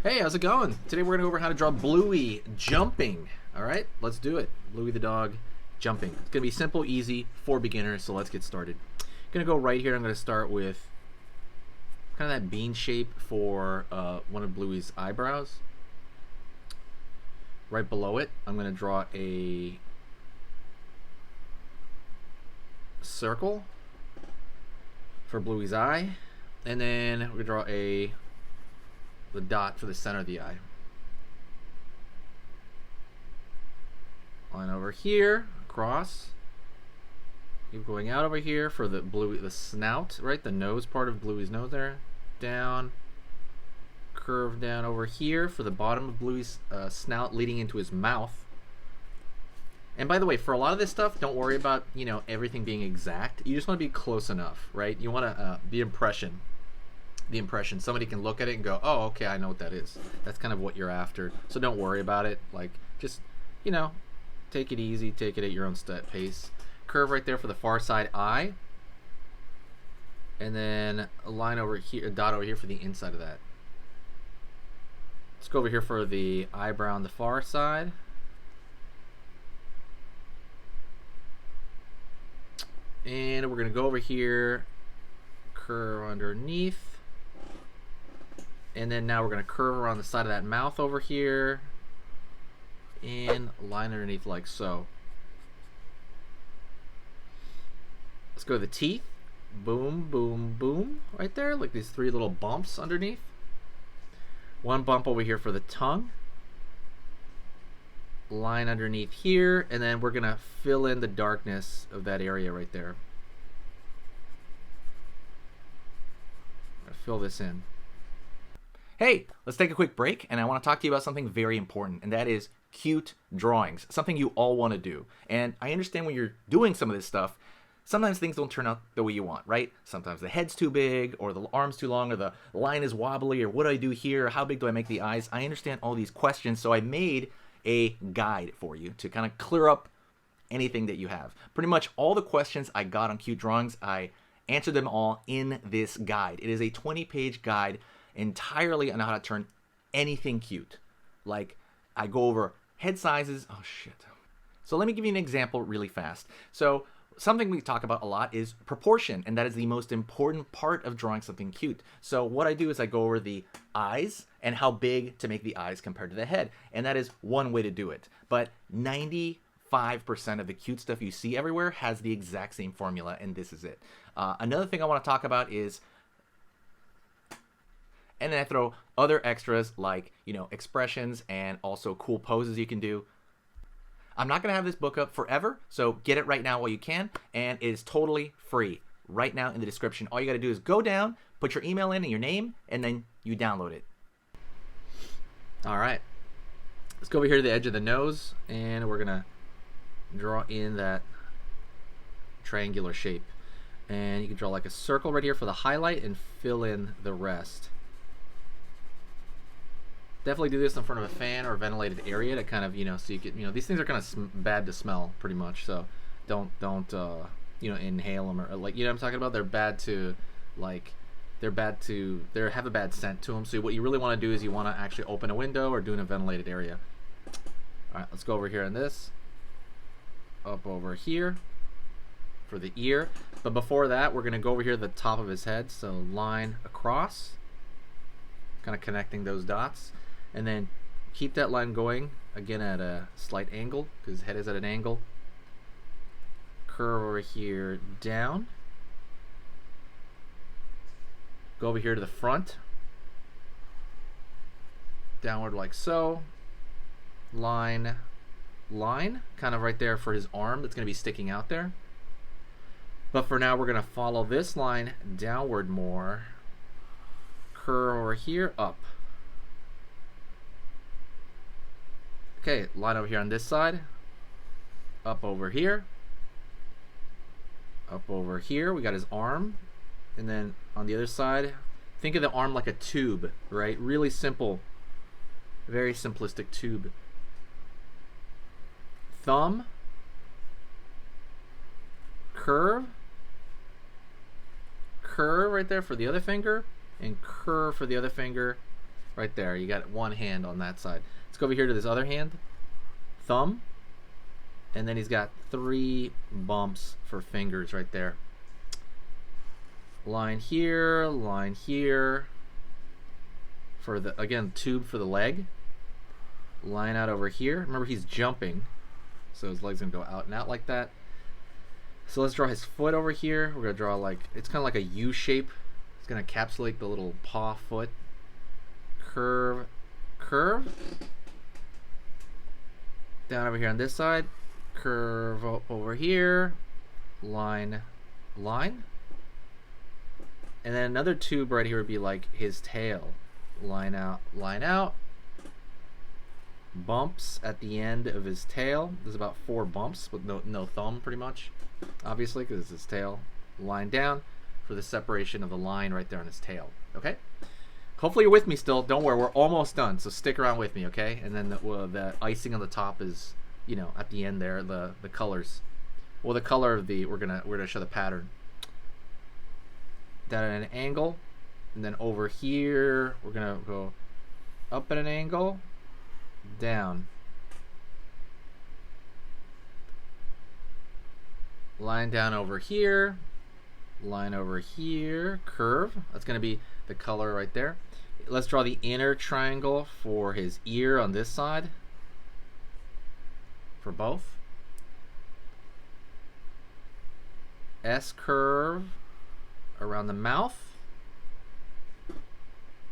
Hey, how's it going? Today we're going to go over how to draw Bluey jumping. Alright, let's do it. Bluey the dog jumping. It's going to be simple, easy, for beginners, so let's get started. I'm going to go right here. I'm going to start with kind of that bean shape for one of Bluey's eyebrows. Right below it, I'm going to draw a circle for Bluey's eye. And then we're going to draw the dot for the center of the eye. Line over here, across. Keep going out over here for the snout, right? The nose part of Bluey's nose there. Down. Curve down over here for the bottom of Bluey's snout leading into his mouth. And by the way, for a lot of this stuff, don't worry about, everything being exact. You just want to be close enough, right? You want to, the impression. Somebody can look at it and go, oh, okay, I know what that is. That's kind of what you're after. So don't worry about it. Like, just, take it easy. Take it at your own pace. Curve right there for the far side eye. And then a line over here, a dot over here for the inside of that. Let's go over here for the eyebrow on the far side. And we're going to go over here, curve underneath. And then now we're going to curve around the side of that mouth over here and line underneath like so. Let's go to the teeth. Boom, boom, boom. Right there, like these three little bumps underneath. One bump over here for the tongue. Line underneath here, and then we're going to fill in the darkness of that area right there. Fill this in. Hey, let's take a quick break, and I want to talk to you about something very important, and that is cute drawings, something you all want to do. And I understand when you're doing some of this stuff, sometimes things don't turn out the way you want, right? Sometimes the head's too big, or the arm's too long, or the line is wobbly, or what do I do here? How big do I make the eyes? I understand all these questions, so I made a guide for you to kind of clear up anything that you have. Pretty much all the questions I got on cute drawings, I answered them all in this guide. It is a 20-page guide entirely on how to turn anything cute. Like, I go over head sizes. Oh shit. So let me give you an example really fast. So something we talk about a lot is proportion, and that is the most important part of drawing something cute. So what I do is I go over the eyes and how big to make the eyes compared to the head, and that is one way to do it. But 95% of the cute stuff you see everywhere has the exact same formula, and this is it. Another thing I want to talk about is, and then I throw other extras like, expressions and also cool poses you can do. I'm not going to have this book up forever, so get it right now while you can, and it is totally free right now in the description. All you got to do is go down, put your email in and your name, and then you download it. All right. Let's go over here to the edge of the nose, and we're going to draw in that triangular shape. And you can draw like a circle right here for the highlight and fill in the rest. Definitely do this in front of a fan or a ventilated area to kind of, so you get, these things are kind of bad to smell pretty much. So don't inhale them or like, what I'm talking about? They're bad to, like, they have a bad scent to them. So what you really want to do is you want to actually open a window or do in a ventilated area. All right, let's go over here on this. Up over here for the ear. But before that, we're going to go over here to the top of his head. So line across, kind of connecting those dots. And then keep that line going, again at a slight angle, because his head is at an angle. Curve over here down. Go over here to the front. Downward like so. Line, kind of right there for his arm that's going to be sticking out there. But for now, we're going to follow this line downward more. Curve over here, up. Okay, line over here on this side. Up over here. Up over here. We got his arm. And then on the other side, think of the arm like a tube, right? Really simple. Very simplistic tube. Thumb. Curve. Curve right there for the other finger. And curve for the other finger. right there. You got one hand on that side. Let's go over here to this other hand, thumb, and then he's got 3 bumps for fingers right there. Line here, for the, again, tube for the leg. Line out over here. Remember, he's jumping, so his leg's gonna go out and out like that. So let's draw his foot over here. We're gonna draw like, it's kind of like a U shape. It's gonna encapsulate the little paw foot. Curve, curve. Down over here on this side. Curve over here. Line, line. And then another tube right here would be like his tail. Line out, line out. Bumps at the end of his tail. There's about 4 bumps with no thumb, pretty much, obviously, because it's his tail. Line down for the separation of the line right there on his tail. Okay, hopefully you're with me still. Don't worry, we're almost done, so stick around with me. Okay, and then the icing on the top is, you know, at the end there, the colors. Well, the color of the, we're gonna show the pattern. Down at an angle, and then over here we're gonna go up at an angle, down, line down over here, line over here, curve. That's going to be the color right there. Let's draw the inner triangle for his ear on this side for both. S curve around the mouth.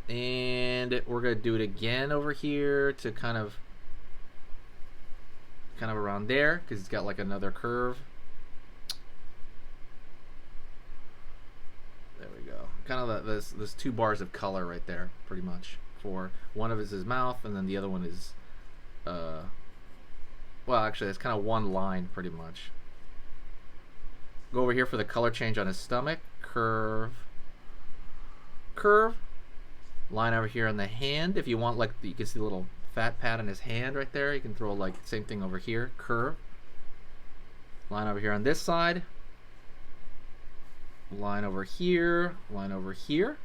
And we're going to do it again over here to kind of around there, because it's got like another curve. There we go. Kind of there's 2 bars of color right there, pretty much. For one of his mouth, and then the other one is, well, actually, it's kind of one line, pretty much. Go over here for the color change on his stomach. Curve, curve. Line over here on the hand. If you want, like, you can see the little fat pad on his hand right there. You can throw like same thing over here. Curve. Line over here on this side. Line over here. Line over here.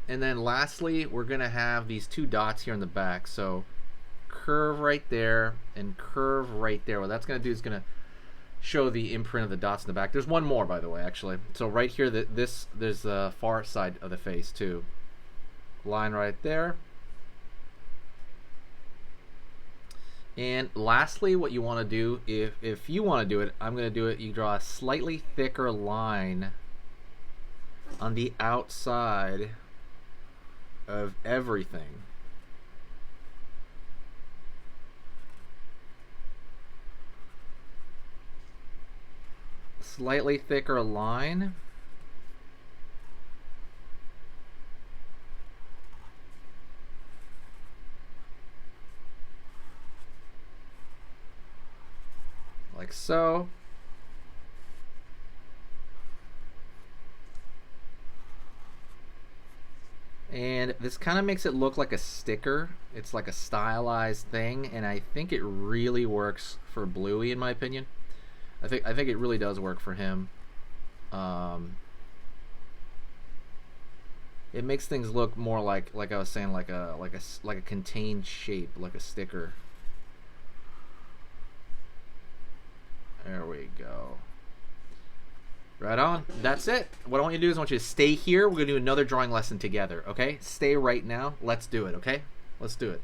And then lastly, we're gonna have these 2 dots here in the back. So curve right there and curve right there. What that's gonna do is gonna show the imprint of the dots in the back. There's one more, by the way, actually. So right here, there's the far side of the face too. Line right there. And lastly, what you want to do, if you want to do it, I'm going to do it. You draw a slightly thicker line on the outside of everything. Slightly thicker line. Like so. And this kind of makes it look like a sticker. It's like a stylized thing, and I think it really works for Bluey, in my opinion. I think it really does work for him. It makes things look more like I was saying, like a contained shape, like a sticker. There we go. Right on. That's it. What I want you to do is I want you to stay here. We're going to do another drawing lesson together, okay? Stay right now. Let's do it, okay? Let's do it.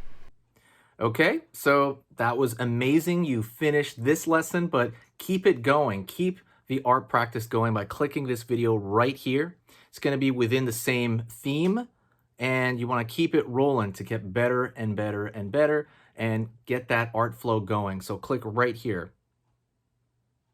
Okay, so that was amazing. You finished this lesson, but keep it going. Keep the art practice going by clicking this video right here. It's going to be within the same theme, and you want to keep it rolling to get better and better and better and get that art flow going. So click right here.